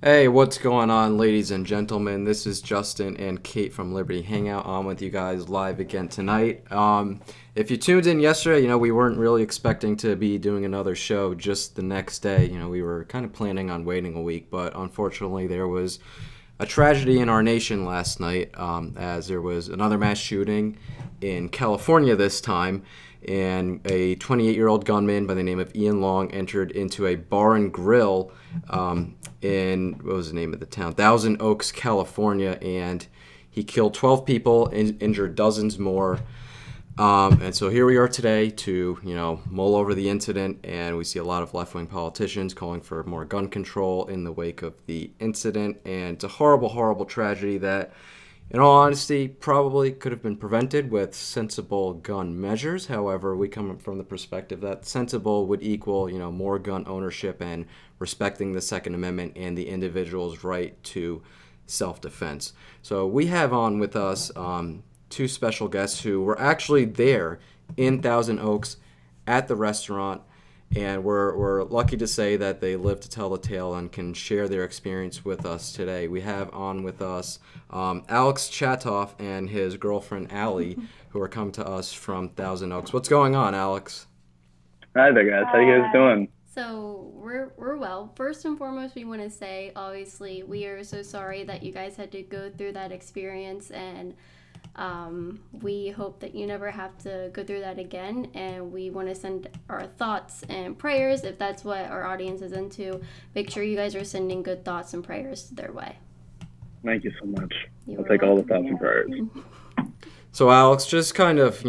Hey, what's going on, ladies and gentlemen? This is Justin and Kate from Liberty Hangout on with you guys live again tonight. If you tuned in yesterday, we weren't really expecting to be doing another show just the next day. We were kind of planning on waiting a week, but unfortunately, there was a tragedy in our nation last night, as there was another mass shooting in California this time, and a 28-year-old gunman by the name of Ian Long entered into a bar and grill in, what was the name of the town? Thousand Oaks, California, and he killed 12 people, injured dozens more. And so here we are today to, mull over the incident, and we see a lot of left-wing politicians calling for more gun control in the wake of the incident, and it's a horrible, horrible tragedy that, in all honesty, probably could have been prevented with sensible gun measures. However, we come from the perspective that sensible would equal, more gun ownership and respecting the Second Amendment and the individual's right to self-defense. So we have on with us two special guests who were actually there in Thousand Oaks at the restaurant, and we're lucky to say that they live to tell the tale and can share their experience with us today. We have on with us Alex Chatoff and his girlfriend Allie, who are coming to us from Thousand Oaks. What's going on, Alex? Hi there, guys. How you guys doing? So we're well. First and foremost, we want to say, obviously, we are so sorry that you guys had to go through that experience, and we hope that you never have to go through that again. And we want to send our thoughts and prayers, if that's what our audience is into. Make sure you guys are sending good thoughts and prayers their way. Thank you so much. You I'll are take all the welcome. thoughts and prayers. So, Alex, just kind of,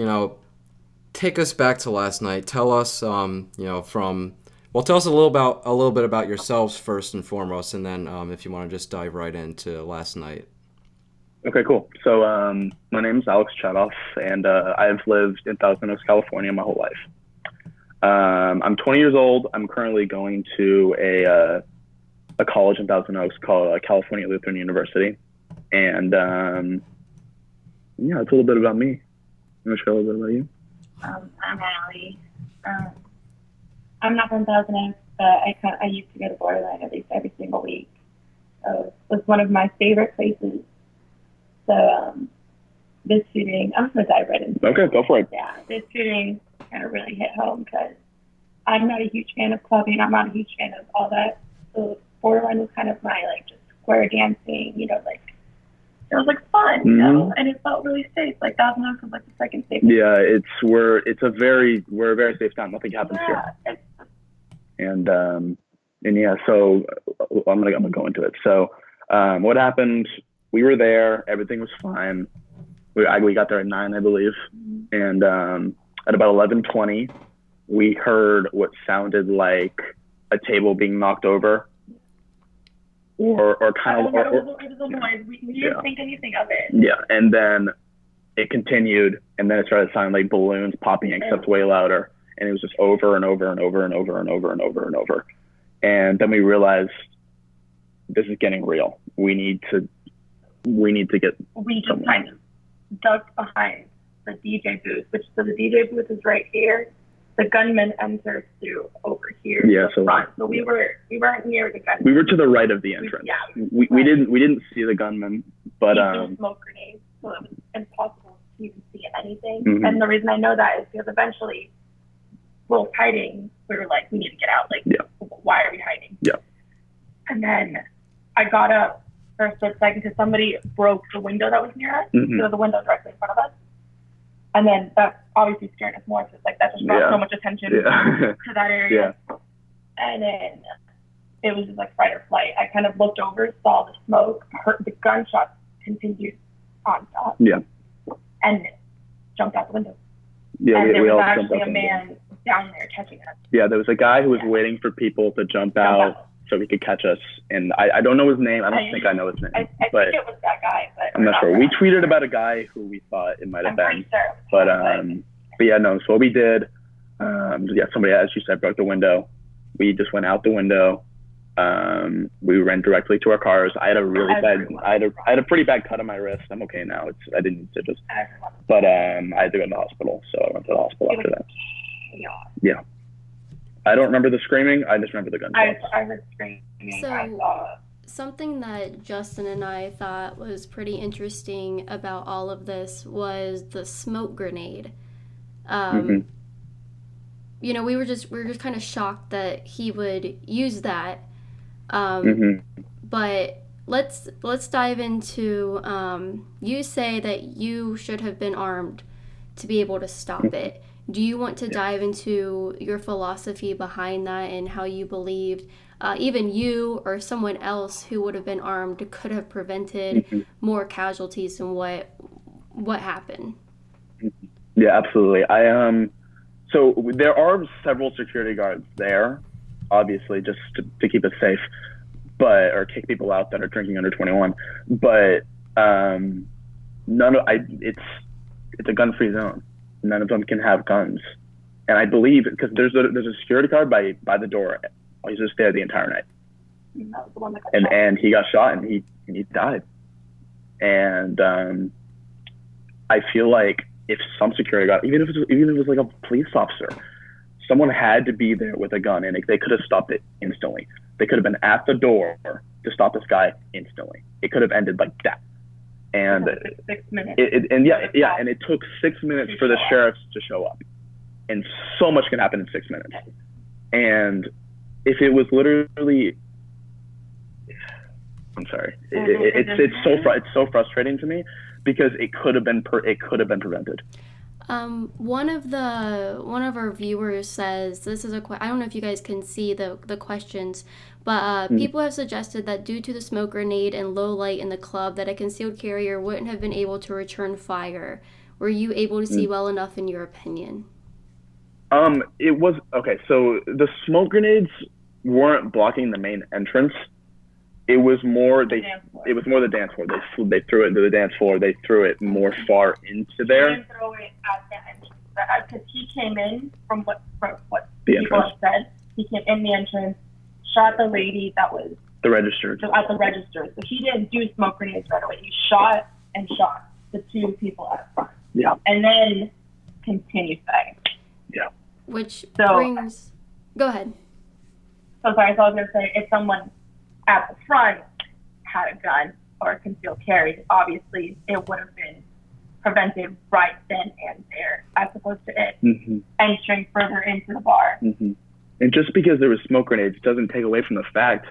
take us back to last night. Tell us, tell us a little bit about yourselves first and foremost, and then if you want to just dive right into last night. Okay, cool. So, my name is Alex Chatoff, and I've lived in Thousand Oaks, California my whole life. I'm 20 years old. I'm currently going to a college in Thousand Oaks called California Lutheran University. And yeah, it's a little bit about me. You want to share a little bit about you? I'm Allie. I'm not from Thousand Oaks, but I used to go to Borderline at least every single week. So it was one of my favorite places. So this shooting, I'm just gonna dive right into it. Okay, go for it. Yeah, this shooting kind of really hit home because I'm not a huge fan of clubbing. I'm not a huge fan of all that. So Borderline was kind of my just square dancing, it was fun, and it felt really safe. Thousand Oaks was the second safest. Yeah, we're a very safe town. Nothing happens here. And yeah, so I'm gonna go into it. So what happened? We were there. Everything was fine. We got there at 9, I believe, and at about 11:20, we heard what sounded like a table being knocked over, or kind of. It was a noise. We didn't think anything of it. Yeah, and then it continued, and then it started sounding like balloons popping, except way louder, and it was just over and over and over and over and over and over and over, and then we realized this is getting real. We need to get. We just kind of ducked behind the DJ booth, so the DJ booth is right here. The gunman enters through over here. Yeah, so front. So we weren't near the gunman. We were to the right of the entrance. We didn't see the gunman, but smoke grenades, so it was impossible to even see anything. Mm-hmm. And the reason I know that is because eventually, while hiding, we were like, we need to get out. Why are we hiding? Yeah. And then I got up for a split second because somebody broke the window that was near us. Mm-hmm. So the window directly in front of us. And then that obviously scared us more because that just brought so much attention to that area. Yeah. And then it was just fight or flight. I kind of looked over, saw the smoke, heard the gunshots continued on top. Yeah. And jumped out the window. Yeah, and there was all actually a man down there catching us. Yeah, there was a guy who was waiting for people to jump out so he could catch us. And I don't know his name. I don't think I know his name. I think it was that guy, but I'm not sure. We tweeted about a guy who we thought it might have been. Sure. But yeah, no. So what we did, somebody, as you said, broke the window. We just went out the window. We ran directly to our cars. I had a pretty bad cut on my wrist. I'm okay now. I didn't need stitches, but I had to go to the hospital. So I went to the hospital after that. I don't remember the screaming. I just remember the gunshots. I heard screaming. So, I saw something that Justin and I thought was pretty interesting about all of this was the smoke grenade. You know, we were just kind of shocked that he would use that. But let's dive into. You say that you should have been armed to be able to stop it. Do you want to dive into your philosophy behind that and how you believed even you or someone else who would have been armed could have prevented more casualties than what happened? Yeah, absolutely. So there are several security guards there, obviously, just to keep it safe, or kick people out that are drinking under 21. But it's a gun-free zone. None of them can have guns, and I believe because there's a security guard by the door. He's just there the entire night, and he got shot and he died. And I feel like if some security guard, even if it was like a police officer, someone had to be there with a gun, and they could have stopped it instantly. They could have been at the door to stop this guy instantly. It could have ended like that. And 6 minutes. And it took 6 minutes for the sheriffs to show up, and so much can happen in 6 minutes. And if it was literally, I'm sorry, it's so frustrating to me because it could have been prevented. One of our viewers says this is I don't know if you guys can see the questions, but people have suggested that due to the smoke grenade and low light in the club that a concealed carrier wouldn't have been able to return fire. Were you able to see well enough in your opinion? It was okay. So the smoke grenades weren't blocking the main entrance. It was more the dance floor. They threw it into the dance floor. They threw it more far into there. They didn't throw it at the entrance because he came in from what the people have said. He came in the entrance, shot the lady that was the register. At the register. So he didn't do smoke grenades right away. He shot the two people at front. Yeah. And then continued fighting. Yeah. Which brings. Go ahead. So sorry. So I was gonna say if someone at the front had a gun or a concealed carry, obviously it would have been prevented right then and there, as opposed to it entering further into the bar. And just because there was smoke grenades doesn't take away from the fact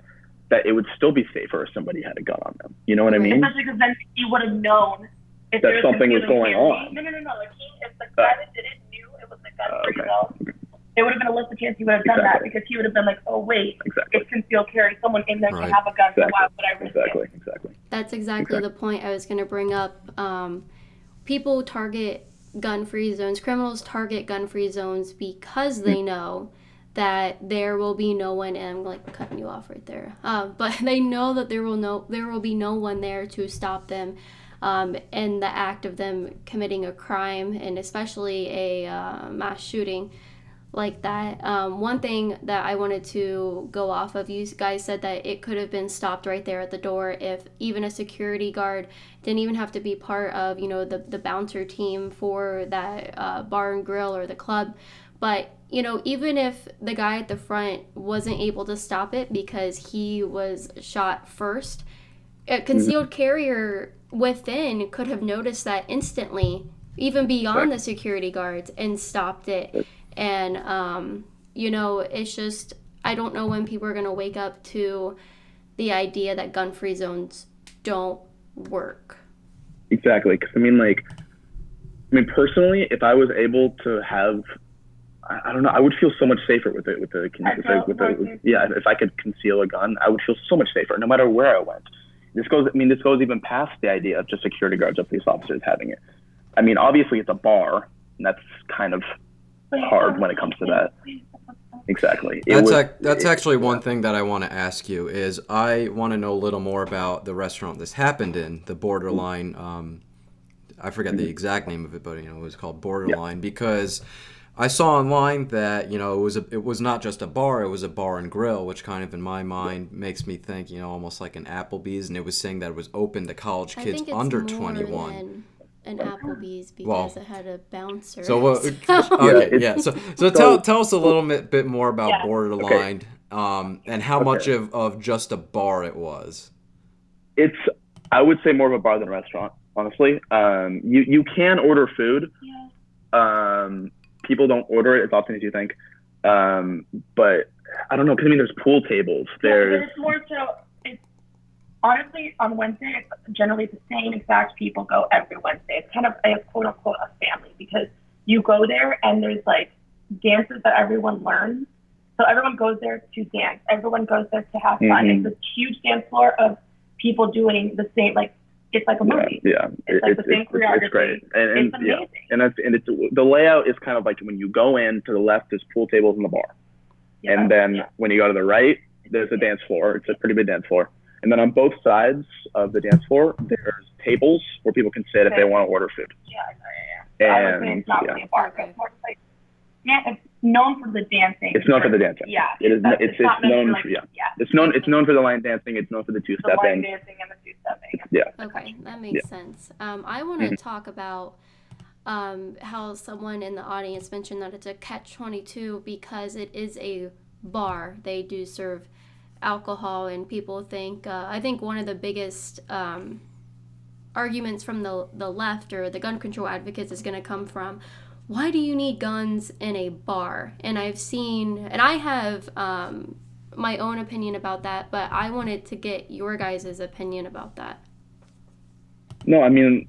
that it would still be safer if somebody had a gun on them. You know what I mean? Especially because then he would have known if that something was going on. No. Like if the guy that did it knew it was a gun-free zone, it would have been a lesser chance he would have done that because he would have been like, oh, wait, it's concealed carry. Someone in there can have a gun, so why would I risk it? Exactly. That's exactly the point I was going to bring up. People target gun-free zones. Criminals target gun-free zones because they know that there will be no one, and I'm like cutting you off right there. But they know that there will be no one there to stop them in the act of them committing a crime, and especially a mass shooting like that. One thing that I wanted to go off of, you guys said that it could have been stopped right there at the door if even a security guard didn't even have to be part of, the bouncer team for that bar and grill or the club. But, even if the guy at the front wasn't able to stop it because he was shot first, a concealed carrier within could have noticed that instantly, even beyond the security guards, and stopped it. And, it's just, I don't know when people are going to wake up to the idea that gun-free zones don't work. Exactly. Because, personally, if I was able to have, I don't know, I would feel so much safer with it. If I could conceal a gun, I would feel so much safer no matter where I went. This goes even past the idea of just security guards or police officers having it. Obviously it's a bar, and that's kind of hard when it comes to that. Exactly. That's actually one thing that I want to ask you is I want to know a little more about the restaurant this happened in, the Borderline. I forget the exact name of it, but it was called Borderline because I saw online that it was not just a bar, it was a bar and grill, which kind of in my mind makes me think almost like an Applebee's, and it was saying that it was open to college kids under 21. An Applebee's because it had a bouncer. So tell us a little bit more about Borderline. and how much of just a bar it was. It's, I would say, more of a bar than a restaurant, honestly. You can order food. Yeah. People don't order it as often as you think. But I don't know, because I mean, there's pool tables. There's more so. It's honestly on Wednesday. It's generally the same exact people go every Wednesday. It's kind of a quote unquote a family, because you go there and there's like dances that everyone learns. So everyone goes there to dance. Everyone goes there to have fun. It's a huge dance floor of people doing the same, like, it's like a movie. Yeah. It's like the same choreography. It's great. And it's amazing. Yeah. And it's the layout is kind of like when you go in, to the left there's pool tables in the bar. Yeah. And then when you go to the right, there's a dance floor. It's a pretty big dance floor. And then on both sides of the dance floor, there's tables where people can sit if they want to order food. Yeah. And I would say it's not really a bar. It's more like, it's known for the dancing. It's known for the dancing. Yeah. It is. It's known for It's known for the line dancing. It's known for the two-stepping. The line dancing and the two-stepping. Yeah. Okay, that makes sense. I want to talk about how someone in the audience mentioned that it's a catch-22 because it is a bar. They do serve alcohol, and people think. I think one of the biggest arguments from the left or the gun control advocates is going to come from, why do you need guns in a bar? And I have my own opinion about that, but I wanted to get your guys' opinion about that. No, I mean,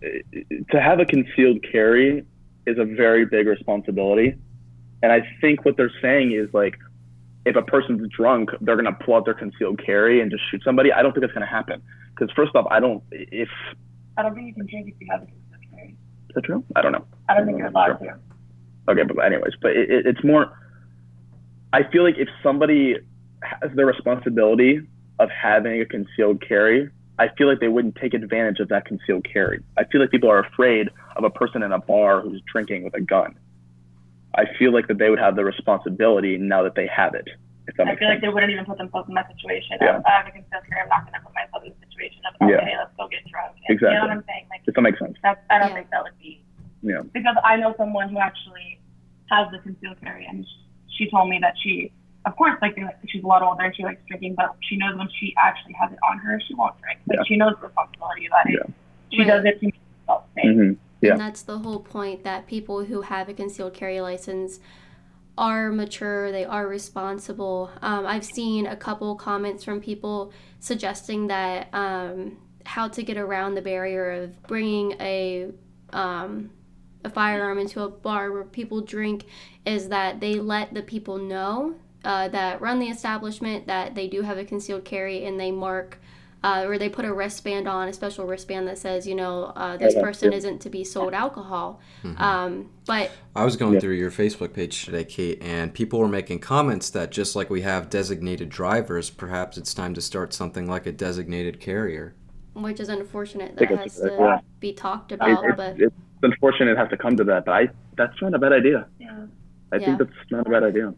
to have a concealed carry is a very big responsibility. And I think what they're saying is, like, if a person's drunk, they're going to pull out their concealed carry and just shoot somebody. I don't think it's going to happen. Because first off, I don't think you can drink if you have a concealed carry. Is that true? I don't know. I don't think you're allowed to. Okay, but anyways, but it's more, I feel like if somebody has the responsibility of having a concealed carry, I feel like they wouldn't take advantage of that concealed carry. I feel like people are afraid of a person in a bar who's drinking with a gun. I feel like that they would have the responsibility now that they have it. If that makes sense. I feel like they wouldn't even put themselves in that situation. I have a concealed carry. I'm not going to put myself in the situation of, hey, let's go get drunk. Exactly. You know what I'm saying? Like, if that makes sense. I don't think that would be. Yeah. Because I know someone who actually has the concealed carry, and she told me that she, of course, like, she's a lot older and she likes drinking, but she knows when she actually has it on her, she won't drink. Like, she knows the responsibility of that. She does it to make herself safe. And that's the whole point, that people who have a concealed carry license are mature, they are responsible. I've seen a couple comments from people suggesting that how to get around the barrier of bringing a firearm into a bar where people drink is that they let the people know that run the establishment that they do have a concealed carry, and they mark or they put a wristband on, a special wristband that says, this person isn't to be sold alcohol. But I was going through your Facebook page today, Kate, and people were making comments that just like we have designated drivers, perhaps it's time to start something like a designated carrier. Which is unfortunate. That has to be talked about. But it's unfortunate it has to come to that, but that's not a bad idea. I think that's not a bad idea.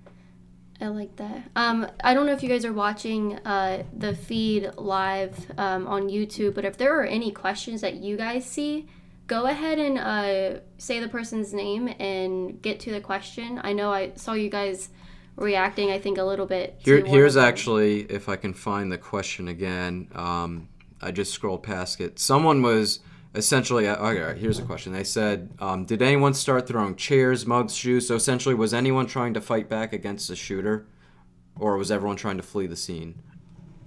I like that. I don't know if you guys are watching the feed live on YouTube, but if there are any questions that you guys see, go ahead and say the person's name and get to the question. I know I saw you guys reacting, I think, a little bit. Here's actually, if I can find the question again, I just scrolled past it. Someone was essentially, okay, here's a question. They said, did anyone start throwing chairs, mugs, shoes? So essentially, was anyone trying to fight back against the shooter? Or was everyone trying to flee the scene?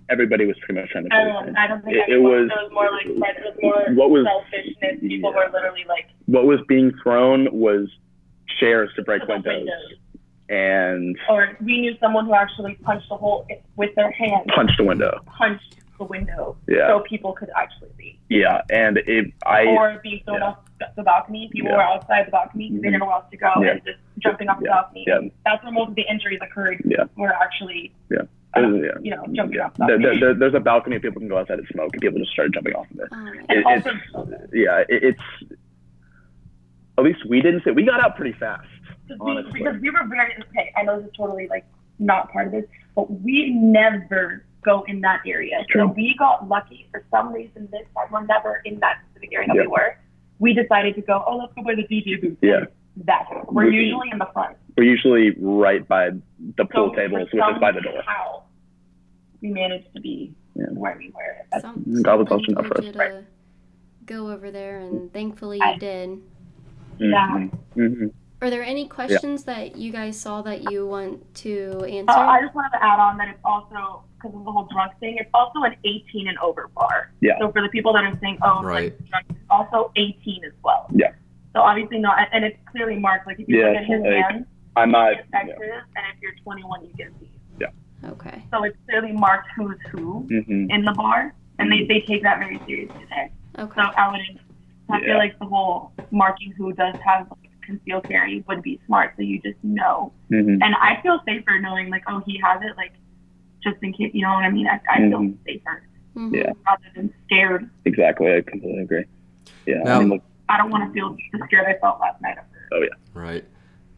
Everybody was pretty much trying to flee the scene. I don't think it was more like, it was more selfishness. People were literally like... What was being thrown was chairs to break windows. Or we knew someone who actually punched a hole with their hand. Punched the window. So people could actually see. Yeah, and or being thrown off the balcony. People were outside the balcony because they didn't know where else to go, and just jumping off the balcony. That's where most of the injuries occurred. Were actually jumping off the balcony. There's a balcony people can go outside and smoke, and people just started jumping off of it. It's at least we didn't say, we got out pretty fast. Because we were very, I know this is totally like not part of this, but we never go in that area. So we got lucky for some reason this time. We're never in that specific area that we were. We decided to go, let's go by the DJ booth. We're usually in the front. We're usually right by the pool tables, which is by the door. we managed to be where we were. God was also enough for us. You to go over there, and thankfully you did. Yeah. Mm-hmm. Are there any questions that you guys saw that you want to answer? I just wanted to add on that it's also, because of the whole drunk thing, it's also an 18 and over bar. Yeah. So for the people that are saying, oh, right. like, drunk, it's also 18 as well. Yeah. So obviously not, and it's clearly marked, like if you look at his hands, I'm not, it's X's, and if you're 21, you get Z's. Yeah. Okay. So it's clearly marked who's who in the bar, and they take that very seriously there. Okay. So I feel like the whole marking who does have like, concealed carry would be smart, so you just know. And I feel safer knowing, like, oh, he has it, like, just in case, you know what I mean? I feel safer. Yeah. Rather than scared. Exactly, I completely agree. Yeah. Now, I don't want to feel the scared I felt last night. Oh, yeah. Right.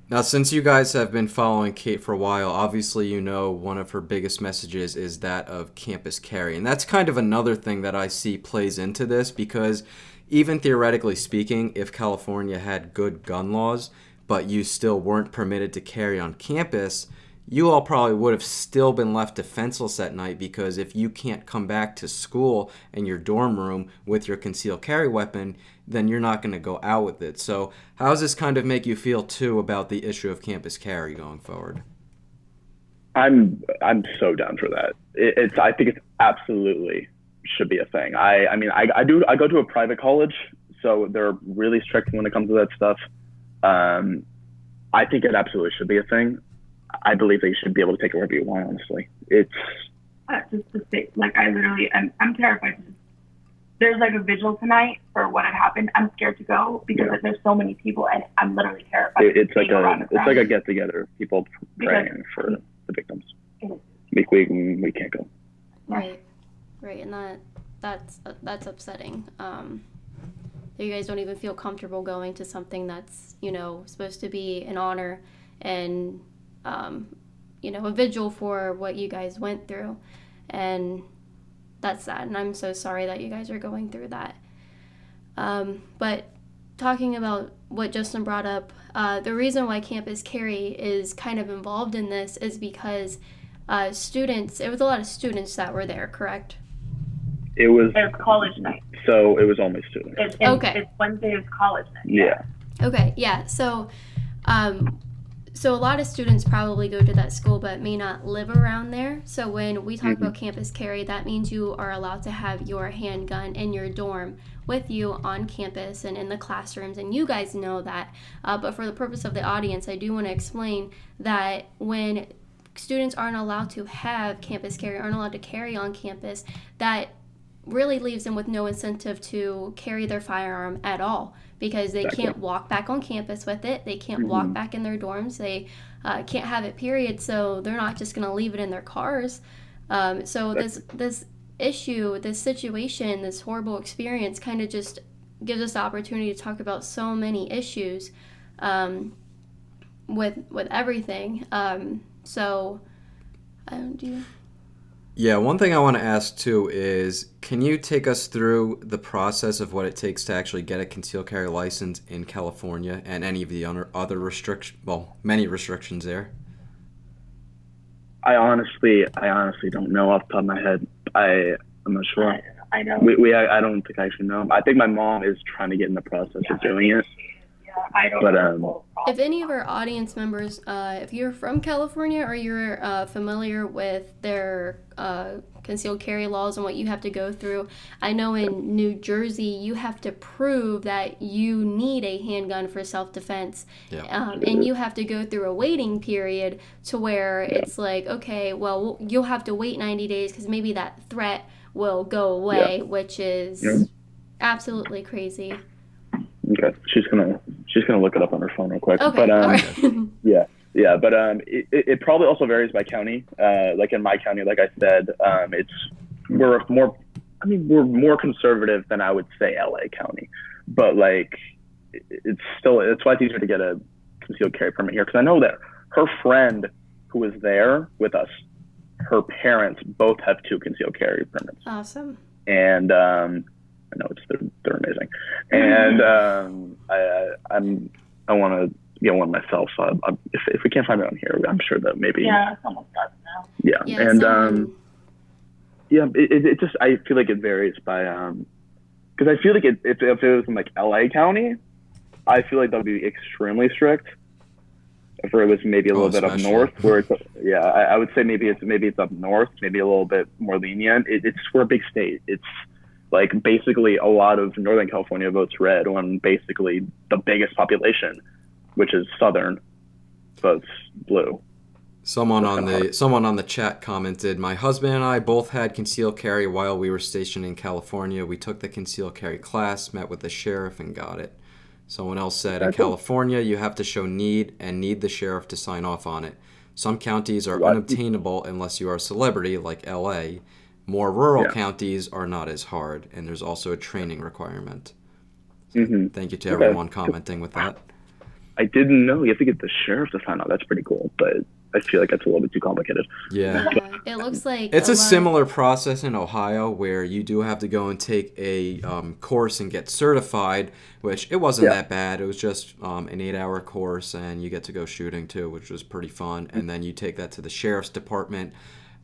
Now, since you guys have been following Kate for a while, obviously you know one of her biggest messages is that of campus carry. And that's kind of another thing that I see plays into this, because even theoretically speaking, if California had good gun laws, but you still weren't permitted to carry on campus, you all probably would have still been left defenseless at night, because if you can't come back to school in your dorm room with your concealed carry weapon, then you're not going to go out with it. So how does this kind of make you feel, too, about the issue of campus carry going forward? I'm so down for that. I think it's absolutely should be a thing. I mean, I go to a private college, so they're really strict when it comes to that stuff. I think it absolutely should be a thing. I believe that you should be able to take it wherever you want, honestly. It's just to say, like, I'm terrified. There's like a vigil tonight for what had happened. I'm scared to go because there's so many people, and I'm literally terrified. It's like a get together, people praying for the victims. We can't go. Right, and that's upsetting. You guys don't even feel comfortable going to something that's, you know, supposed to be an honor and you know, a vigil for what you guys went through, and that's sad, and I'm so sorry that you guys are going through that. But talking about what Justin brought up, the reason why Campus Carry is kind of involved in this is because students, it was a lot of students that were there, correct? It was college night. So it was only students. It's Wednesday is college night. Yeah. Okay, yeah. So a lot of students probably go to that school but may not live around there. So when we talk about campus carry, that means you are allowed to have your handgun in your dorm with you on campus and in the classrooms, and you guys know that. But for the purpose of the audience, I do want to explain that when students aren't allowed to have campus carry, aren't allowed to carry on campus, that really leaves them with no incentive to carry their firearm at all, because they can't walk back on campus with it. They can't walk back in their dorms. They can't have it, period. So they're not just going to leave it in their cars. This issue, this situation, this horrible experience kind of just gives us the opportunity to talk about so many issues with everything. Yeah, one thing I want to ask too is, can you take us through the process of what it takes to actually get a concealed carry license in California and any of the other many restrictions there? I honestly don't know off the top of my head. I'm not sure. I know. I don't think I actually know. I think my mom is trying to get in the process of doing it. I don't know. If any of our audience members, if you're from California or you're familiar with their concealed carry laws and what you have to go through, I know in New Jersey you have to prove that you need a handgun for self-defense. And you have to go through a waiting period to where it's like, okay, well, you'll have to wait 90 days because maybe that threat will go away, which is absolutely crazy. Okay, she's gonna look it up on her phone real quick. Okay, but right. but it probably also varies by county. Like in my county, like I said, we're more conservative than I would say LA County, but like it's why it's easier to get a concealed carry permit here, because I know that her friend who was there with us, her parents both have 2 concealed carry permits. Awesome. And I know they're amazing, and I want to get one myself. If we can't find it on here, I'm sure that maybe someone's got it now. Yeah, and Yeah, it just, I feel like it varies by, because I feel like if it was in like LA County, I feel like that would be extremely strict. If it was maybe a little bit up north, where it's, yeah, I would say maybe it's up north, maybe a little bit more lenient. It's for a big state. It's like basically a lot of Northern California votes red on basically the biggest population, which is Southern votes blue. Someone on the chat commented, "My husband and I both had concealed carry while we were stationed in California. We took the concealed carry class, met with the sheriff, and got it." Someone else said, "In California, you have to show need and need the sheriff to sign off on it. Some counties are unobtainable unless you are a celebrity, like LA. More rural counties are not as hard, and there's also a training requirement." So thank you to everyone commenting with that. I didn't know you have to get the sheriff to sign off. That's pretty cool, but I feel like that's a little bit too complicated. Yeah, it looks like it's a similar process in Ohio where you do have to go and take a course and get certified, which it wasn't that bad. It was just an 8-hour course, and you get to go shooting too, which was pretty fun. And then you take that to the sheriff's department.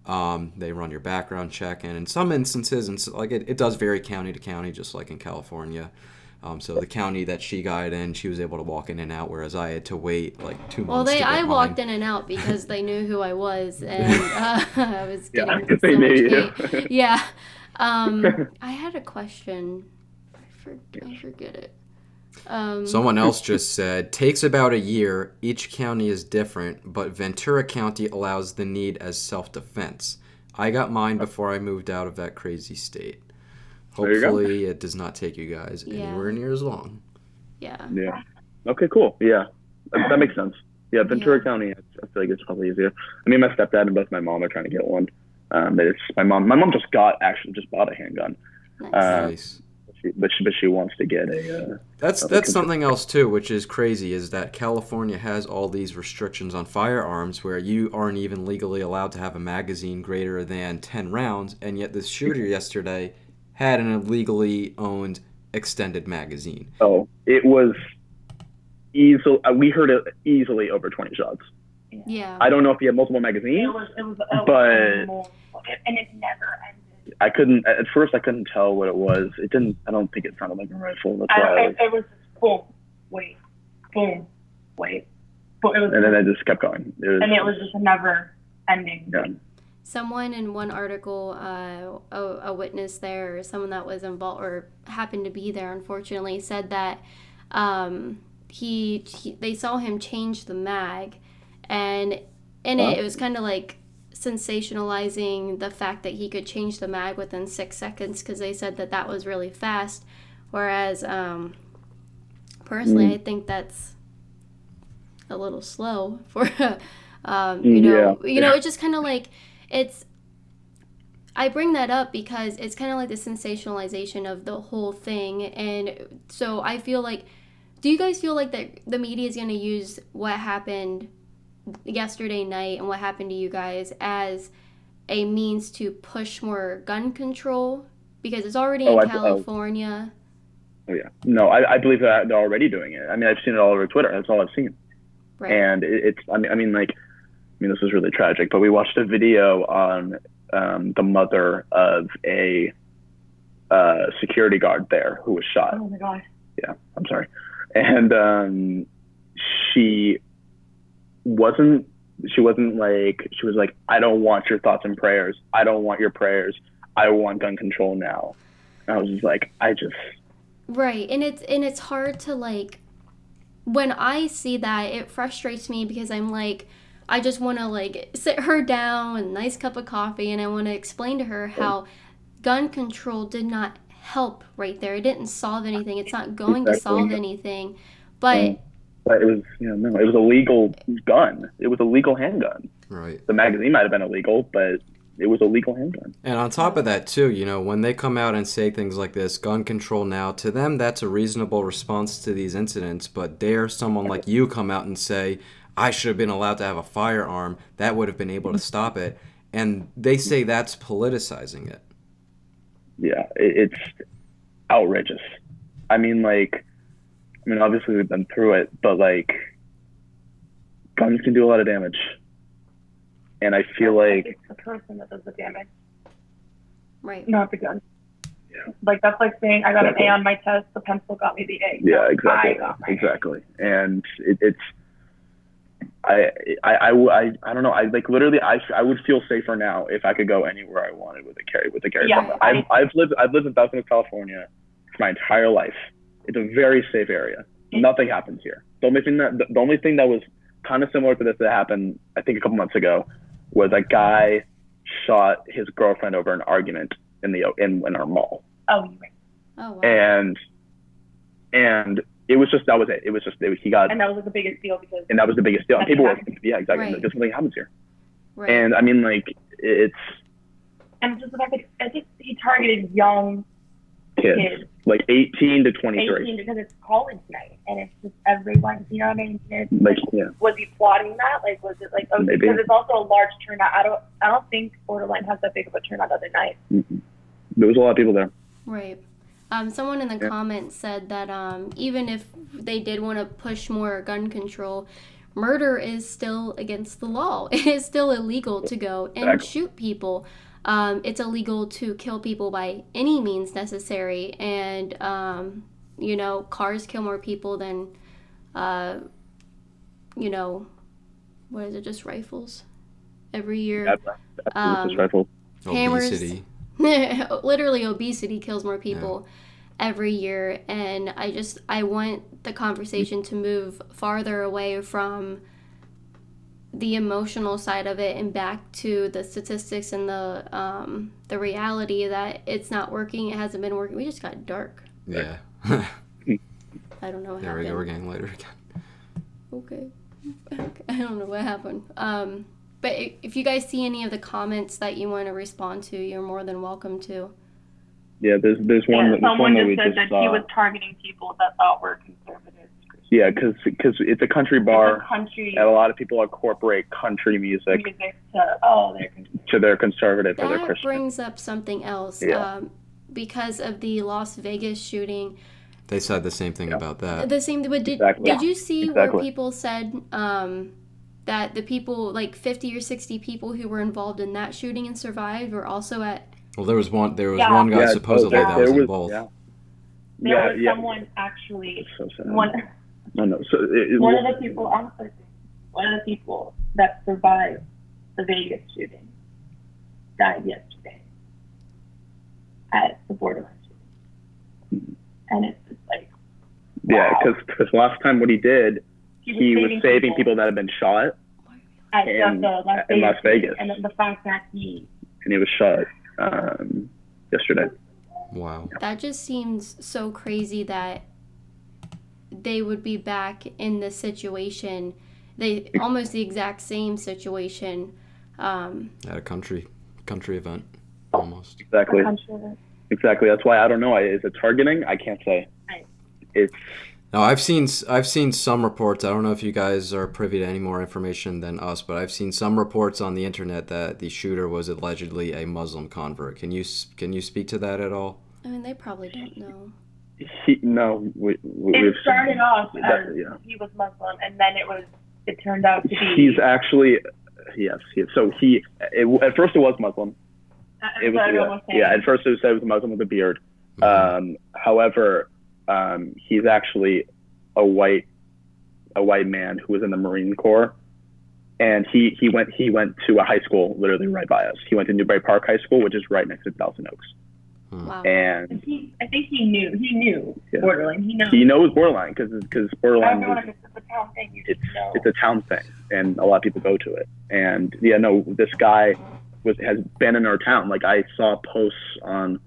They run your background check, and in some instances, and like it does vary county to county, just like in California. So the county that she got in, she was able to walk in and out, whereas I had to wait like 2 months. Well, I walked in and out because they knew who I was, and I was getting so much hate. Yeah. I had a question. I forget it. Someone else just said, "Takes about a year. Each county is different, but Ventura County allows the need as self-defense. I got mine before I moved out of that crazy state. Hopefully it does not take you guys anywhere near as long." Yeah. Yeah. Okay, cool. Yeah. That makes sense. Yeah, Ventura County, I feel like it's probably easier. I mean, my stepdad and both my mom are trying to get one. My mom just bought a handgun. Nice. But she wants to get a. That's something else too, which is crazy, is that California has all these restrictions on firearms where you aren't even legally allowed to have a magazine greater than 10 rounds, and yet this shooter yesterday had an illegally owned extended magazine. Oh, it was easily. We heard it easily over 20 shots. Yeah. I don't know if he had multiple magazines, but and it never ended. I couldn't tell what it was. It didn't. I don't think it sounded like a rifle. That's why it was just boom, wait, boom, wait. But it was, and then it just kept going. It was just a never ending. Yeah. Someone in one article, a witness there, or someone that was involved or happened to be there, unfortunately, said that they saw him change the mag, and in it was kind of like sensationalizing the fact that he could change the mag within 6 seconds, because they said that was really fast, whereas personally I think that's a little slow for it's just kind of like I bring that up because it's kind of like the sensationalization of the whole thing. And so I feel like, do you guys feel like that the media is going to use what happened yesterday night and what happened to you guys as a means to push more gun control? Because it's already in California. Oh, yeah. No, I believe that they're already doing it. I mean, I've seen it all over Twitter. That's all I've seen. Right. And this is really tragic, but we watched a video on the mother of a security guard there who was shot. Oh my God. Yeah, I'm sorry. And she was like, "I don't want your thoughts and prayers. I don't want your prayers. I want gun control now." And I was just like, Right. And it's hard to, like, when I see that, it frustrates me because I'm like, I just want to, like, sit her down with a nice cup of coffee, and I want to explain to her how gun control did not help right there. It didn't solve anything. It's not going to solve anything. But it was, it was a legal gun. It was a legal handgun. Right. The magazine might have been illegal, but it was a legal handgun. And on top of that, too, when they come out and say things like this, gun control now, to them, that's a reasonable response to these incidents. But dare someone like you come out and say, "I should have been allowed to have a firearm," that would have been able to stop it. And they say that's politicizing it. Yeah, it's outrageous. Obviously we've been through it, but, like, guns can do a lot of damage. And I feel like it's the person that does the damage. Right. not the gun. Yeah. Like, that's like saying I got an A on my test, the pencil got me the A. Yeah, No, exactly. I got my Exactly. And I don't know. I like literally. I would feel safer now if I could go anywhere I wanted with a carry Yeah, permit. I've lived in Southern California for my entire life. It's a very safe area. Nothing happens here. The only thing that was kind of similar to this that happened, I think, a couple months ago, was a guy shot his girlfriend over an argument in our mall. Oh, you're right. Oh, wow. And it was just, that was it. It was just, he got, And that was like the biggest deal because. and that was the biggest deal. And people were, yeah, exactly. Right. Just something happens here. Right. And I mean, like, it's. And just the fact that I think he targeted young kids. Like 18 to 23. 18 because it's college night and it's just everyone, you know what I mean? It's like, yeah. Was he plotting that? Like, was it like, oh, Maybe. because it's also a large turnout. I don't think Borderline has that big of a turnout the other night. Mm-hmm. There was a lot of people there. Right. Someone in the comments said that even if they did want to push more gun control, murder is still against the law. It is still illegal to go and shoot people. It's illegal to kill people by any means necessary. And, you know, cars kill more people than, you know, what is it, just rifles every year. Just rifles. Hammers. Obesity. Literally obesity kills more people every year, and I want the conversation to move farther away from the emotional side of it and back to the statistics and the reality that it's not working, it hasn't been working. We just got dark. Yeah. I don't know what There happened. we go, we're getting later again. Okay. I don't know what happened. But if you guys see any of the comments that you want to respond to, you're more than welcome to. Yeah, there's one. Yeah, someone that we just said just that he was targeting people that thought were conservative. Yeah, because it's a country bar, country and a lot of people incorporate country music to their conservative or their That Christian. brings up something else. Yeah. Because of the Las Vegas shooting. They said the same thing about that. The same, but did you see where people said that the people, like 50 or 60 people who were involved in that shooting and survived were also at... Well, there was one guy supposedly that was in both. Yeah. There was someone actually... So sad. One of the people, honestly, one of the people that survived the Vegas shooting died yesterday at the Borderline shooting. And it's just like, wow. Yeah, because last time what he did, he was saving people that had been shot in Las Vegas. And the fact that he was shot yesterday. Wow. That just seems so crazy that they would be back in this situation. Almost the exact same situation. At a country event, almost. Exactly. Exactly. That's why I don't know. Is it targeting? I can't say. It's. No, I've seen some reports. I don't know if you guys are privy to any more information than us, but I've seen some reports on the internet that the shooter was allegedly a Muslim convert. Can you speak to that at all? I mean, they probably don't know. It started off as he was Muslim, and then it turned out to be. He's actually, yes. So at first it was Muslim. It was at first it said it was a Muslim with a beard. Mm-hmm. However, he's actually a white man who was in the Marine Corps, and he went to a high school literally right by us. He went to Newbury Park High School, which is right next to Thousand Oaks. Wow. And I think he knew Borderline. He knows Borderline because Borderline it's a town thing. It's a town thing, and a lot of people go to it. And this guy has been in our town. Like I saw posts on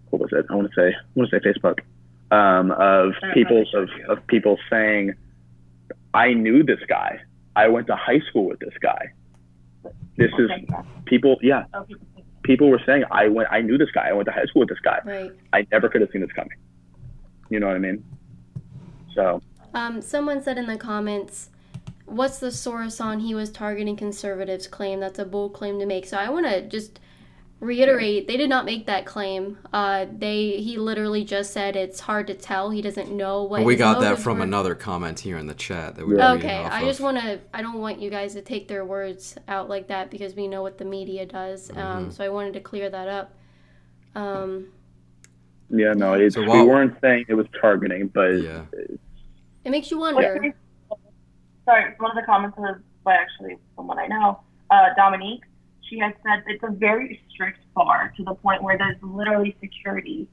what was it? I want to say Facebook of people saying, I knew this guy. I went to high school with this guy. This is people. Yeah. People were saying, I knew this guy. I went to high school with this guy. Right. I never could have seen this coming. You know what I mean? So. Someone said in the comments, what's the source on he was targeting conservatives claim? That's a bold claim to make. So I want to just reiterate, they did not make that claim. He literally just said it's hard to tell. He doesn't know what. We got that from another comment here in the chat that we were okay. I don't want you guys to take their words out like that because we know what the media does. So I wanted to clear that up. Yeah, no, it's, So we weren't saying it was targeting, but yeah, it makes you wonder. Sorry, one of the comments was by actually someone I know, Dominique. She had said it's a very strict bar to the point where there's literally security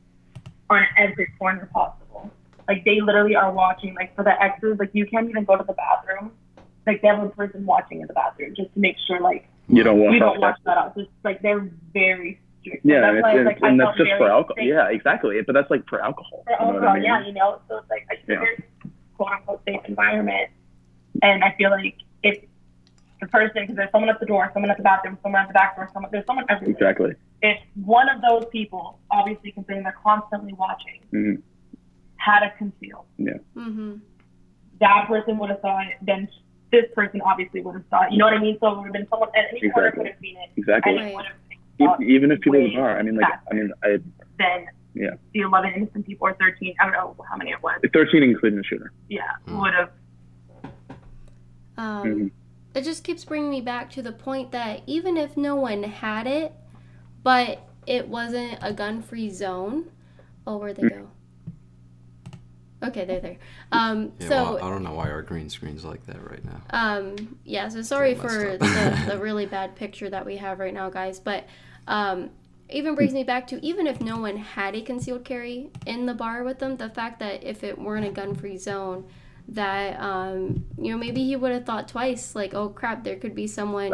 on every corner possible. Like they literally are watching. Like for the exes, like you can't even go to the bathroom. Like they have a person watching in the bathroom just to make sure like you don't watch that out. Just like they're very strict. Yeah, that's why, like, and that's just for alcohol. Safe. Yeah, exactly. But that's like for alcohol. For alcohol, I mean? Yeah, you know. So it's like I feel very quote unquote safe environment, and I feel like if the person, because there's someone at the door, someone at the bathroom, someone at the back door, there's someone everywhere. Exactly. If one of those people, obviously considering they're constantly watching, had it concealed, that person would have saw it, then this person obviously would have saw it. You know what I mean? So it would have been someone, and any corner could have seen it. Exactly. Even if people in the bar, then the 11 innocent people or 13, I don't know how many it was. 13 including the shooter. Yeah, would have. It just keeps bringing me back to the point that even if no one had it, but it wasn't a gun-free zone. Oh, where'd they go? Okay, they're there. Well, I don't know why our green screen's like that right now. Yeah, so sorry for the really bad picture that we have right now, guys. But even brings me back to, even if no one had a concealed carry in the bar with them, the fact that if it weren't a gun-free zone, that maybe he would have thought twice, like, oh crap, there could be someone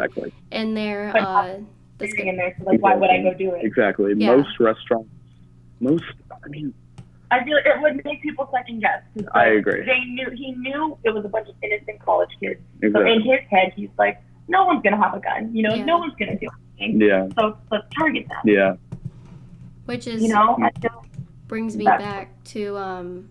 in there that's in there, so like why would I go do it? Exactly. Most restaurants, I feel like it would make people second guess. Like, I agree. He knew it was a bunch of innocent college kids. Exactly. So in his head, he's like, no one's gonna have a gun. No one's gonna do anything. Yeah. So let's target them. Yeah. Which is, I feel brings me back to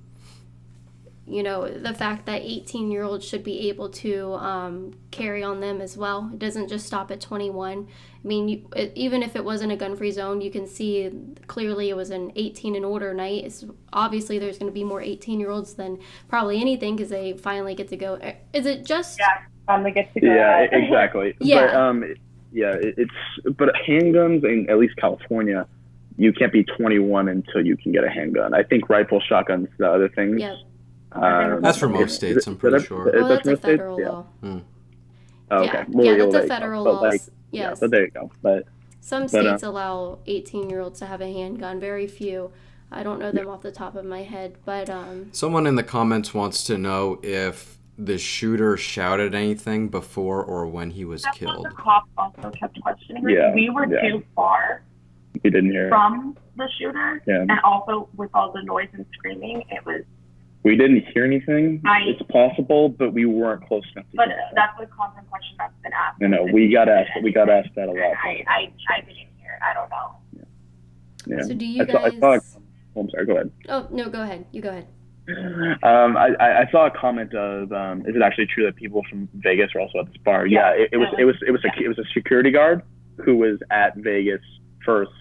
the fact that 18-year-olds should be able to carry on them as well. It doesn't just stop at 21. I mean, even if it wasn't a gun-free zone, you can see clearly it was an 18 and older night. Obviously, there's going to be more 18-year-olds than probably anything because they finally get to go. Is it just... Yeah, finally get to go. Yeah, exactly. Yeah. But handguns, in at least California, you can't be 21 until you can get a handgun. I think rifle, shotguns, the other things. Yep. That's for most states, I'm pretty sure. Well, that's a federal law. Oh, okay. That's a federal law. Yes. But there you go. But some states allow 18-year-olds to have a handgun. Very few. I don't know them off the top of my head, but someone in the comments wants to know if the shooter shouted anything before or when he was killed. The cops also kept questioning. We were too far. We didn't hear from the shooter, and also with all the noise and screaming, we didn't hear anything. It's possible, but we weren't close enough to hear. That's a common question that's been asked. We got asked that a lot. I didn't hear. I don't know. Yeah. So do you guys... I'm sorry. Go ahead. Oh no, go ahead. You go ahead. I saw a comment of, is it actually true that people from Vegas are also at this bar? Yeah, it was a security guard who was at Vegas first.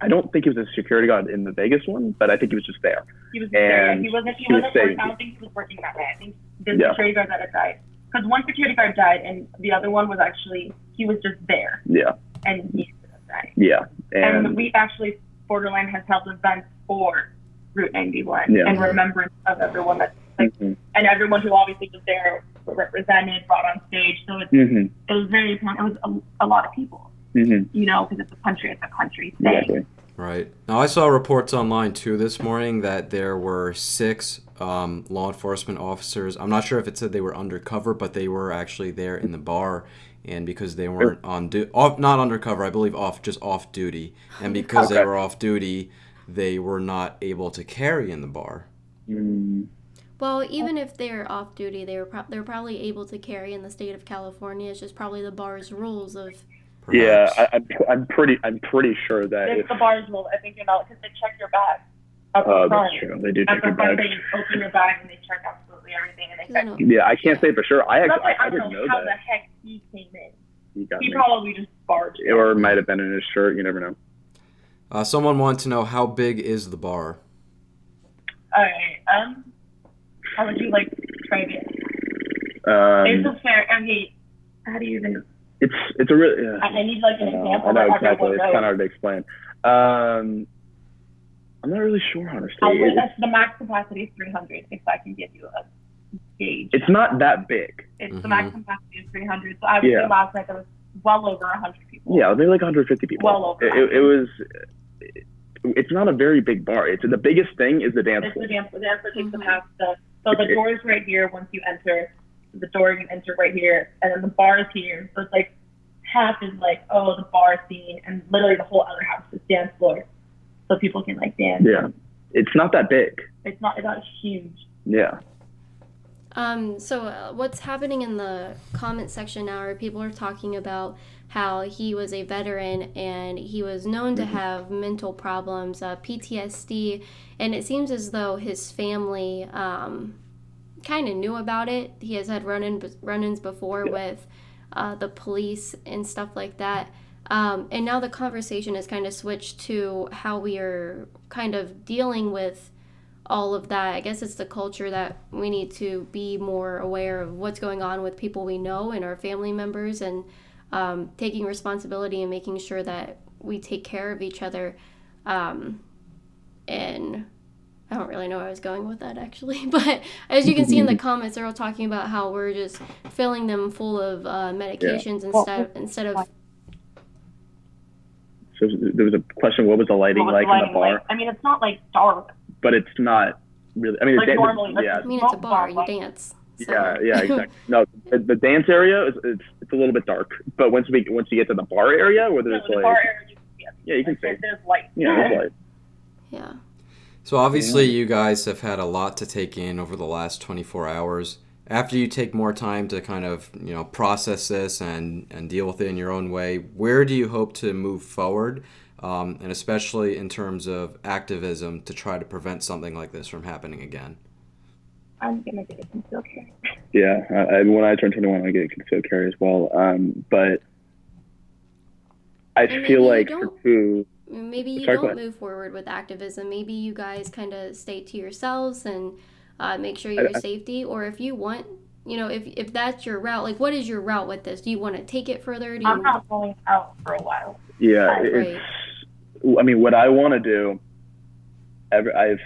I don't think he was a security guard in the Vegas one, but I think he was just there. He was there. He wasn't working. I don't think he was working that day. I think the security guard that had died. Because one security guard died, and the other one was actually, he was just there. Yeah. And he died. Yeah. And we actually, Borderline has held events for Route 91 and remembrance of everyone that's and everyone who obviously was there, represented, brought on stage. So it was very, it was a lot of people. Because it's a country thing. Exactly. Right. Now, I saw reports online, too, this morning that there were 6 law enforcement officers. I'm not sure if it said they were undercover, but they were actually there in the bar. And because they weren't not undercover, I believe just off duty. And because they were off duty, they were not able to carry in the bar. Well, even if they're off duty, they're probably able to carry in the state of California. It's just probably the bar's rules of... Perhaps. Yeah, I'm pretty sure that it's the bar's rule. I think because they check your bag. That's true. They do check your bag. They open your bag and they check absolutely everything, and they check. Yeah, I can't say for sure. I didn't know how that. the heck he came in. He probably just barged in. Or it might have been in his shirt. You never know. Someone wanted to know, how big is the bar? All right. How would you describe it? It's a fair. How do you even? It's a really. I need an example. I know exactly. It's kind of hard to explain. I'm not really sure, honestly. The max capacity is 300, if I can give you a gauge. It's not that big. It's the max capacity is 300. So I would say last night there was well over 100 people. Yeah, maybe like 150 people. Well over. It was. It's not a very big bar. It's the biggest thing is the dance floor. The dance floor takes the past so the door is right here once you enter. The door you can enter right here, and then the bar is here. So it's like half is like the bar scene, and literally the whole other half is dance floor, so people can like dance. Yeah, it's not that big. It's not huge. Yeah. So what's happening in the comment section now are people are talking about how he was a veteran and he was known to have mental problems, PTSD, and it seems as though his family kind of knew about it. He has had run-ins before with the police and stuff like that. And now the conversation has kind of switched to how we are kind of dealing with all of that. I guess it's the culture that we need to be more aware of what's going on with people we know and our family members, and taking responsibility and making sure that we take care of each other. And I don't really know where I was going with that, actually. But as you can see in the comments, they're all talking about how we're just filling them full of medications instead of... So there was a question, what was the lighting like in the bar? I mean, it's not like dark. But it's not really... I mean, like normally. I mean, it's a bar. You dance. So. Yeah, exactly. No, the dance area, it's a little bit dark. But once you get to the bar area, where there's the bar area, you can see. There's light. Yeah, there's light. Yeah. So obviously you guys have had a lot to take in over the last 24 hours. After you take more time to kind of, process this and deal with it in your own way, where do you hope to move forward? And especially in terms of activism to try to prevent something like this from happening again? I'm going to get a concealed carry. Yeah, when I turn 21, I get a concealed carry as well. But I feel like maybe you don't move forward with activism. Maybe you guys kind of stay to yourselves and make sure your safety. Or if you want, if that's your route, like what is your route with this? Do you want to take it further? I'm not going out for a while. Yeah, I mean, what I want to do, ever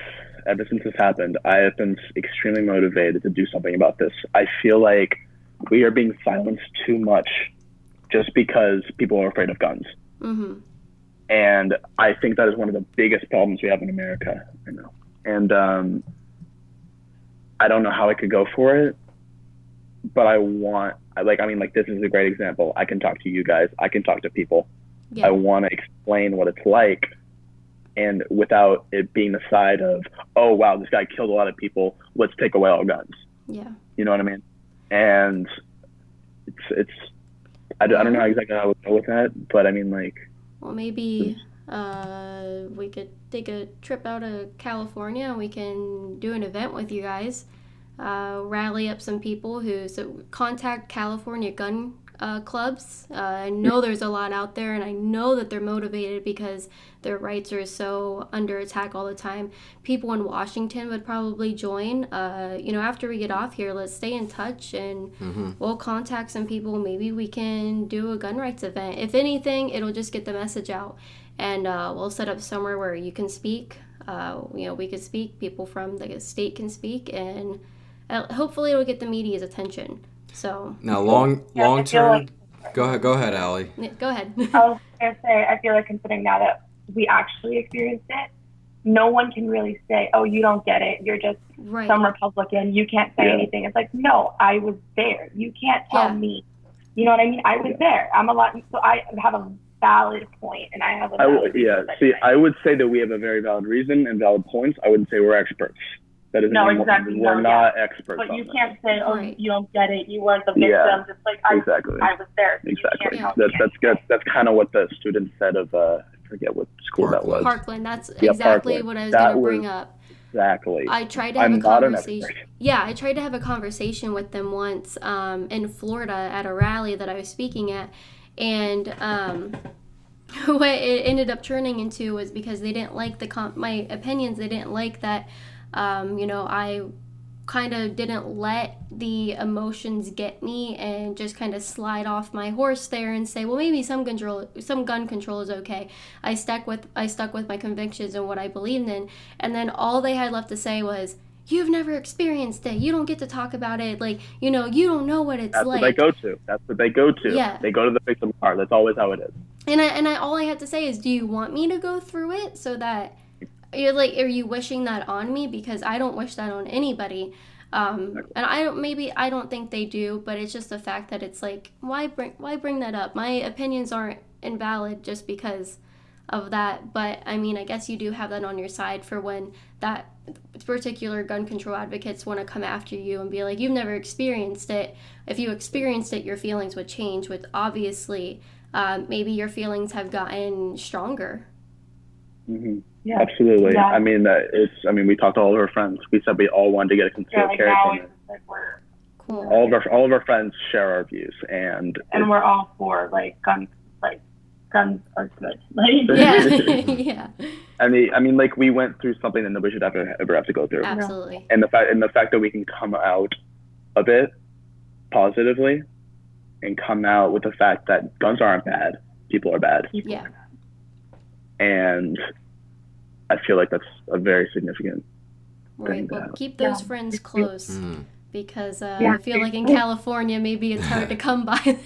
since this happened, I have been extremely motivated to do something about this. I feel like we are being silenced too much just because people are afraid of guns. Mm-hmm. And I think that is one of the biggest problems we have in America right now. And I don't know how I could go for it, but this is a great example. I can talk to you guys. I can talk to people. Yeah. I want to explain what it's like, and without it being the side of, oh, wow, this guy killed a lot of people, let's take away all guns. Yeah. You know what I mean? And I don't know exactly how I would go with that, but I mean, like... Well, maybe we could take a trip out of California and we can do an event with you guys, rally up some people so contact California gun clubs. I know there's a lot out there, and I know that they're motivated because their rights are so under attack all the time. People in Washington would probably join. After we get off here, let's stay in touch, and we'll contact some people. Maybe we can do a gun rights event. If anything, it'll just get the message out, and we'll set up somewhere where you can speak. We could speak. People from the state can speak, and hopefully it'll get the media's attention. So now, long term. Go ahead, Allie. Go ahead. I was gonna say, I feel like considering now that we actually experienced it, no one can really say, "Oh, you don't get it. You're just some Republican. You can't say anything." It's like, no, I was there. You can't tell me. You know what I mean? I was there. I'm a lot. So I have a valid point, and I have a valid reason. See, I would say that we have a very valid reason and valid points. I wouldn't say we're experts. That is exactly. We're not experts. But you can't say, "Oh, you don't get it. You weren't the victim." Yeah, it's like I was there. So exactly. That's good. That's kind of what the student said of I forget what school that was. Parkland. That's exactly what I was going to bring up. Exactly. I tried to have a conversation. Yeah, I tried to have a conversation with them once in Florida at a rally that I was speaking at, and what it ended up turning into was because they didn't like my opinions. They didn't like that. I kind of didn't let the emotions get me and just kind of slide off my horse there and say, well, maybe some gun control is okay. I stuck with my convictions and what I believed in, and then all they had left to say was, you've never experienced it, you don't get to talk about it, like, you don't know what it's like. That's what they go to. Yeah. They go to the victim card. That's always how it is. And all I had to say is, do you want me to go through it so that you're like, are you wishing that on me? Because I don't wish that on anybody. And I don't think they do, but it's just the fact that it's like, why bring that up? My opinions aren't invalid just because of that. But I mean, I guess you do have that on your side for when that particular gun control advocates want to come after you and be like, you've never experienced it. If you experienced it, your feelings would change, with obviously maybe your feelings have gotten stronger. Mm-hmm. Yeah, absolutely. Yeah. I mean, we talked to all of our friends. We said we all wanted to get a concealed carry permit. Cool. All of our friends share our views, and we're all for guns are good. Yeah. I mean, we went through something that nobody should ever have to go through. Absolutely. And the fact that we can come out of it positively, and come out with the fact that guns aren't bad, people are bad. Yeah. And I feel like that's a very significant thing. Well, keep those friends close, because I feel like in California, maybe it's hard to come by them.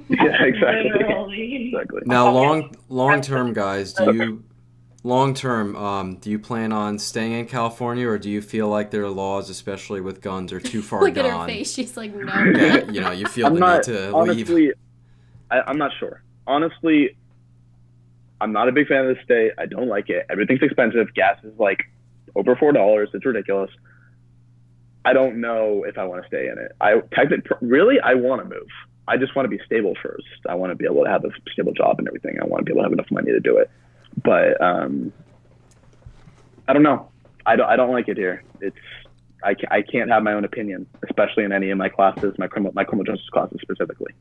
Yeah, exactly. Now, long term, guys, do you plan on staying in California, or do you feel like their laws, especially with guns, are too far Look gone? Look at her face. She's like, no. Yeah, you feel the need to leave. I'm not sure. Honestly, I'm not a big fan of the state. I don't like it. Everything's expensive. Gas is over $4. It's ridiculous. I don't know if I want to stay in it. I want to move. I just want to be stable first. I want to be able to have a stable job and everything. I want to be able to have enough money to do it. But I don't know. I don't like it here. I can't have my own opinion, especially in any of my classes, my criminal justice classes specifically.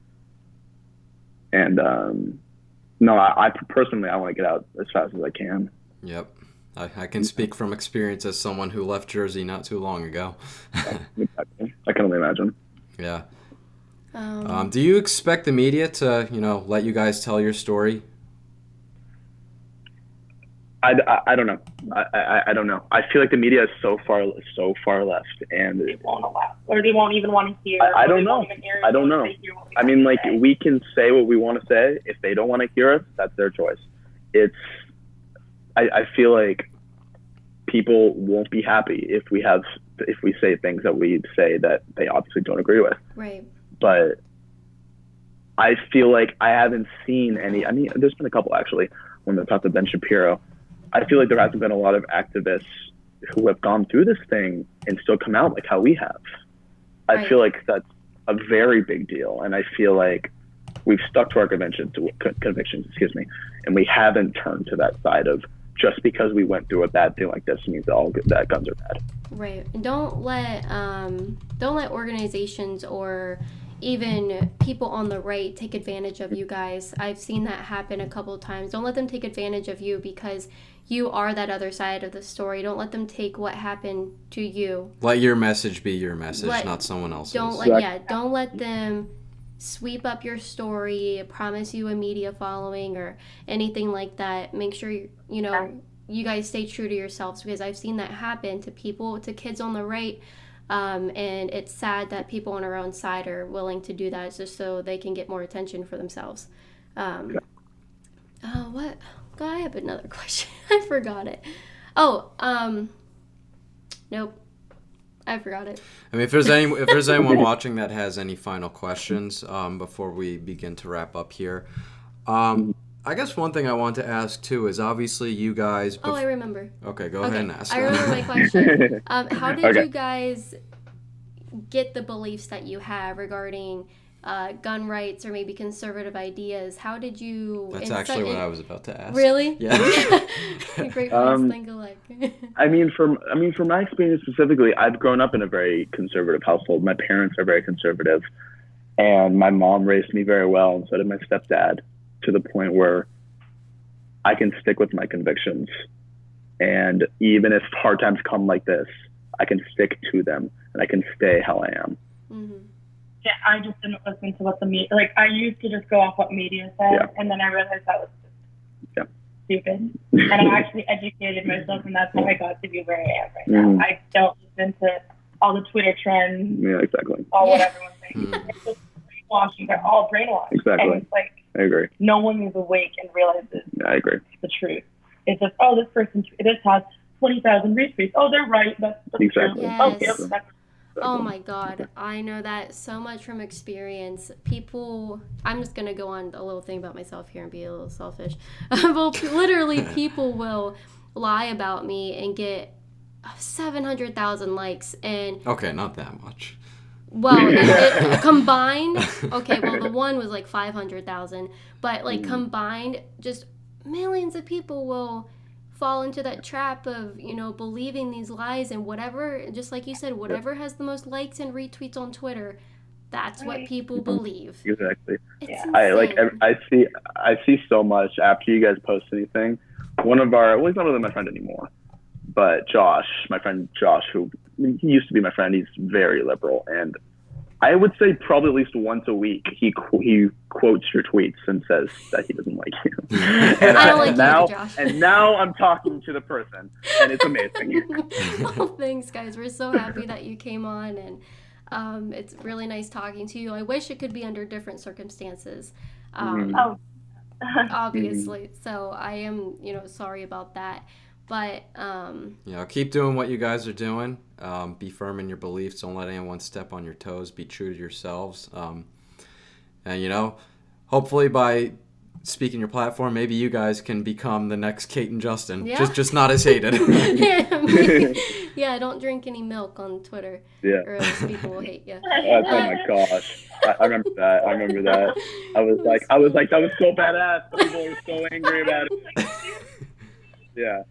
And no, I personally, I want to get out as fast as I can. Yep. I can speak from experience as someone who left Jersey not too long ago. Exactly. I can only imagine. Yeah. Do you expect the media to, let you guys tell your story? I don't know. I don't know. I feel like the media is so far left, and they won't allow, or they won't even want to hear. I don't know. I mean, we can say what we want to say. If they don't want to hear us, that's their choice. I feel like people won't be happy if we say things that we say that they obviously don't agree with. Right. But I feel like I haven't seen any. I mean, there's been a couple actually. When they talked to Ben Shapiro, I feel like there hasn't been a lot of activists who have gone through this thing and still come out like how we have. I feel like that's a very big deal, and I feel like we've stuck to our convictions, and we haven't turned to that side of just because we went through a bad thing like this means that guns are bad. Right. And don't let organizations or even people on the right take advantage of you guys. I've seen that happen a couple of times. Don't let them take advantage of you because you are that other side of the story. Don't let them take what happened to you. Let your message be your message, not someone else's. Don't let them sweep up your story, promise you a media following or anything like that. Make sure you guys stay true to yourselves, because I've seen that happen to kids on the right. And it's sad that people on our own side are willing to do that just so they can get more attention for themselves. What? God, I have another question. I forgot it. Nope. I forgot it. I mean, if there's anyone watching that has any final questions before we begin to wrap up here, I guess one thing I want to ask too is obviously you guys. I remember. Okay, go ahead and ask. I remember my question. How did you guys get the beliefs that you have regarding gun rights or maybe conservative ideas? How did you? That's actually what I was about to ask. Really? Yeah. Great minds think alike. I mean, from my experience specifically, I've grown up in a very conservative household. My parents are very conservative, and my mom raised me very well, and so did my stepdad, to the point where I can stick with my convictions. And even if hard times come like this, I can stick to them and I can stay how I am. Mm-hmm. Yeah, I just didn't listen to what the media, like, I used to just go off what media said, and then I realized that was just stupid. And I actually educated myself, and that's how I got to be where I am right now. I don't listen to all the Twitter trends. Yeah, exactly. All what everyone's saying. It's just brainwashing. They're all brainwashed. Exactly. And it's like, I agree. no one is awake and realizes I agree. the truth. It's just, oh, this has 20,000 retweets. Oh, they're right. That's exactly. True. Yes. Okay, that's Oh my God, I know that so much from experience. People, I'm just going to go on a little thing about myself here and be a little selfish. Well, literally, people will lie about me and get 700,000 likes. And Okay, not that much. well, it combined, okay, well, the one was like 500,000, but like combined, just millions of people will fall into that trap of, you know, believing these lies, and whatever, just like you said, whatever has the most likes and retweets on Twitter, that's what people believe. Exactly. It's I see so much after you guys post anything. He's not really my friend anymore, but my friend Josh, who he used to be my friend, he's very liberal, and I would say probably at least once a week he quotes your tweets and says that he doesn't like you. And I don't like you either, Josh. And now I'm talking to the person, and it's amazing. Well, thanks, guys. We're so happy that you came on, and it's really nice talking to you. I wish it could be under different circumstances, obviously. So I am, you know, sorry about that. But you know, keep doing what you guys are doing. Be firm in your beliefs. Don't let anyone step on your toes. Be true to yourselves. And you know, hopefully by speaking your platform, maybe you guys can become the next Kate and Justin. Yeah. Just not as hated. Yeah, don't drink any milk on Twitter. Yeah. Or else people will hate you. Oh my gosh. I remember that. I was like, that was so badass. People were so angry about it. Yeah.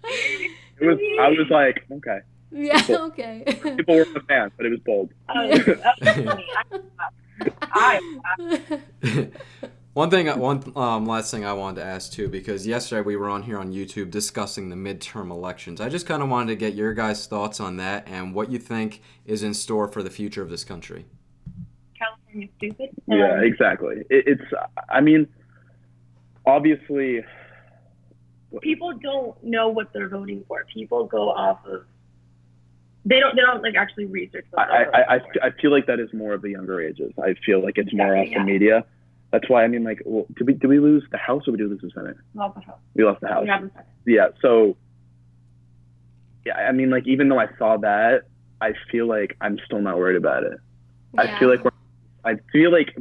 I was like, okay. Yeah, okay. People were a fan, but it was bold. One last thing I wanted to ask too, because yesterday we were on here on YouTube discussing the midterm elections. I just kind of wanted to get your guys' thoughts on that and what you think is in store for the future of this country. California's stupid. Yeah, exactly. I mean, obviously, people don't know what they're voting for. People go off of, they don't like actually research what they're voting for. I feel like that is more of the younger ages. I feel like it's more off the media. That's why, I mean, like, well, did we lose the House or did we lose the Senate? We lost the House. We lost the House. We have the Senate. Yeah, so, yeah, I mean, like, even though I saw that, I feel like I'm still not worried about it. Yeah. I feel like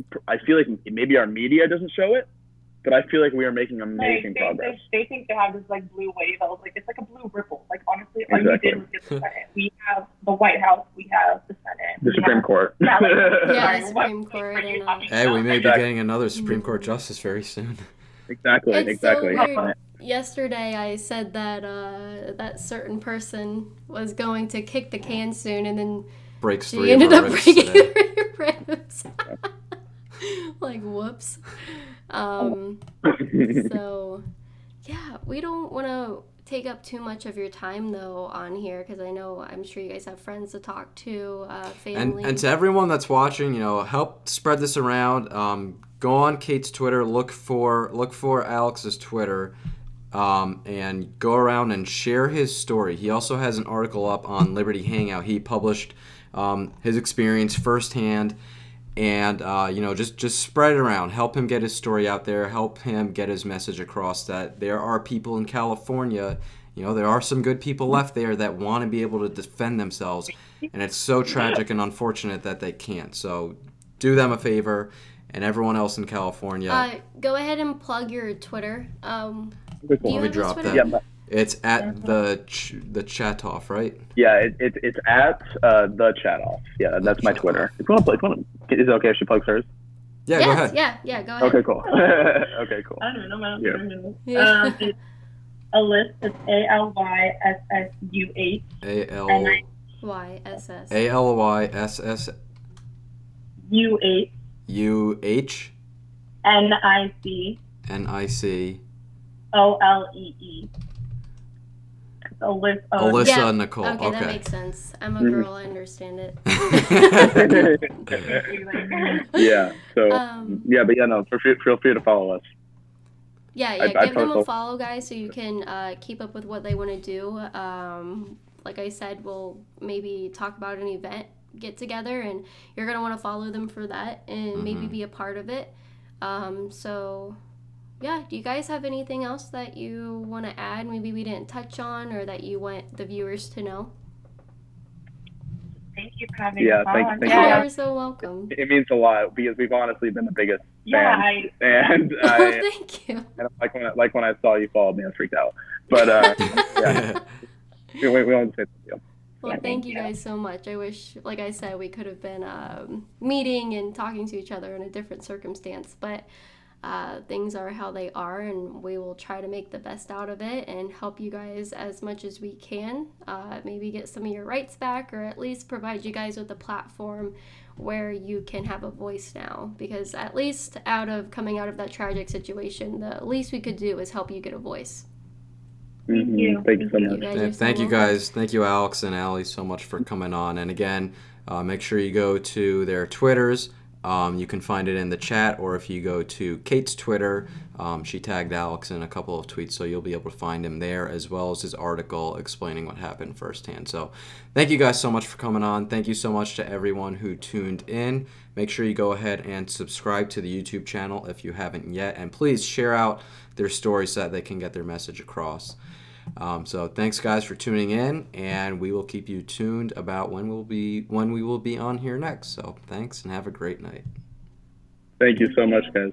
maybe our media doesn't show it, but I feel like we are making amazing progress. They think they have this like blue wave. I was like, it's like a blue ripple. Like honestly, all you did was get the Senate. We have the White House. We have the Senate. The Supreme Court. Yeah, the Supreme Court. Hey, we may be getting another Supreme Court justice very soon. Exactly. It's so weird. Yesterday I said that that certain person was going to kick the can soon, and then breaks she three ended of up her breaking ribs her ribs. Like, whoops. So, yeah, we don't want to take up too much of your time, though, on here, because I'm sure you guys have friends to talk to, family. And to everyone that's watching, you know, help spread this around. Go on Kate's Twitter, look for Alex's Twitter, and go around and share his story. He also has an article up on Liberty Hangout. He published his experience firsthand. And, you know, just spread it around. Help him get his story out there. Help him get his message across that there are people in California, you know, there are some good people left there that want to be able to defend themselves. And it's so tragic and unfortunate that they can't. So do them a favor, and everyone else in California. Go ahead and plug your Twitter. Let me drop that. Yeah, it's at the Chatoff, right? Yeah, it's at the Chatoff. Yeah, that's my Twitter. Is it okay if she plugs hers? Yeah, yes, go ahead. Yeah, go ahead. Okay, cool. Okay, cool. I don't know. Yeah. It's Alyss. It's ALYSSUH. ALYSS. ALYSS. UH. UH. NIC. NIC. OLEE. Alyssa. Yeah. Nicole. Okay, that Okay. makes sense. I'm a girl. I understand it. Yeah. So yeah, but yeah, no, feel free to follow us. Yeah, I give them a post follow, guys, so you can keep up with what they want to do. Like I said, we'll maybe talk about an event get together, and you're gonna want to follow them for that, and maybe be a part of it. So, yeah, do you guys have anything else that you want to add? Maybe we didn't touch on, or that you want the viewers to know? Thank you for having us on. Thank Yeah, you. you're so welcome. It means a lot because we've honestly been the biggest Yeah, fans. And Thank you. and when I saw you followed me, I freaked out. But yeah, we won't say thank you. Well, thank you guys so much. I wish, like I said, we could have been meeting and talking to each other in a different circumstance, but things are how they are, and we will try to make the best out of it and help you guys as much as we can. Maybe get some of your rights back, or at least provide you guys with a platform where you can have a voice now, because at least coming out of that tragic situation, the least we could do is help you get a voice. Thank you. Thank you so much. Thank you guys. Thank you, Alex and Allie, so much for coming on. And again, make sure you go to their Twitters. You can find it in the chat, or if you go to Kate's Twitter, she tagged Alex in a couple of tweets, so you'll be able to find him there, as well as his article explaining what happened firsthand. So thank you guys so much for coming on. Thank you so much to everyone who tuned in. Make sure you go ahead and subscribe to the YouTube channel if you haven't yet, and please share out their story so that they can get their message across. So thanks guys for tuning in, and we will keep you tuned about when we will be on here next. So thanks, and have a great night. Thank you so much, guys.